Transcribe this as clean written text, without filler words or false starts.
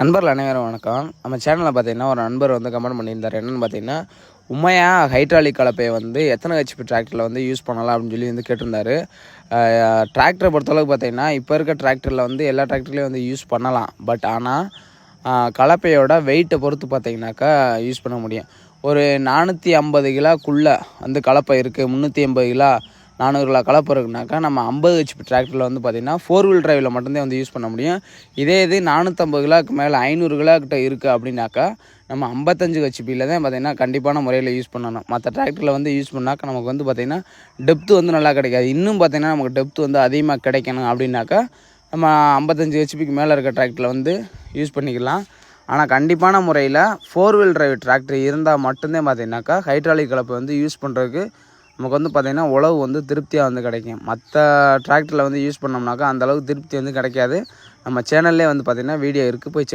நண்பர்கள் அனைவரும் வணக்கம். நம்ம சேனலில் பார்த்தீங்கன்னா ஒரு நண்பர் வந்து கமெண்ட் பண்ணியிருந்தார். என்னென்னு பார்த்தீங்கன்னா, உண்மையாக ஹைட்ராலிக் கலப்பையை வந்து எத்தனை ஹெச்பி டிராக்டரில் வந்து யூஸ் பண்ணலாம் அப்படின்னு சொல்லி வந்து கேட்டிருந்தாரு. டிராக்டரை பொறுத்தளவுக்கு பார்த்தீங்கன்னா, இப்போ இருக்க டிராக்டரில் வந்து எல்லா டிராக்டர்லேயும் வந்து யூஸ் பண்ணலாம். பட் ஆனால் கலப்பையோட வெயிட்டை பொறுத்து பார்த்தீங்கன்னாக்கா யூஸ் பண்ண முடியும். ஒரு 450 கிலோக்குள்ளே வந்து கலப்பை இருக்குது, 380 கிலோ 400 கிலோ கலப்பை இருக்குனாக்கா நம்ம 50 ஹெச்பி டிராக்டரில் வந்து பார்த்திங்கன்னா 4 வீல் டிரைவில் மட்டும்தான் வந்து யூஸ் பண்ண முடியும். இதே இது 450 கிலோக்கு மேலே 500 கிலோ கிட்ட இருக்குது அப்படின்னாக்கா நம்ம 55 ஹெச்பியில் தான் பார்த்திங்கன்னா கண்டிப்பான முறையில் யூஸ் பண்ணணும். மற்ற டிராக்டரில் வந்து யூஸ் பண்ணாக்கா நமக்கு வந்து பார்த்திங்கன்னா டெப்த்து வந்து நல்லா கிடைக்காது. இன்னும் பார்த்திங்கன்னா நமக்கு டெப்த்து வந்து அதிகமாக கிடைக்கணும் அப்படின்னாக்கா நம்ம 55 ஹெச்பிக்கு மேலே இருக்க டிராக்டரில் வந்து யூஸ் பண்ணிக்கலாம். ஆனால் கண்டிப்பான முறையில் 4 வீல் டிரைவ் டிராக்டர் இருந்தால் மட்டும்தான் பார்த்திங்கனாக்கா ஹைட்ராலிக் கலப்பை வந்து யூஸ் பண்ணுறதுக்கு நமக்கு வந்து பார்த்திங்கன்னா உழவு வந்து திருப்தியாக வந்து கிடைக்கும். மற்ற டிராக்டரில் வந்து யூஸ் பண்ணோம்னாக்கா அந்தளவுக்கு திருப்தி வந்து கிடைக்காது. நம்ம சேனல்லே வந்து பார்த்திங்கன்னா வீடியோ இருக்குது, போய் செக்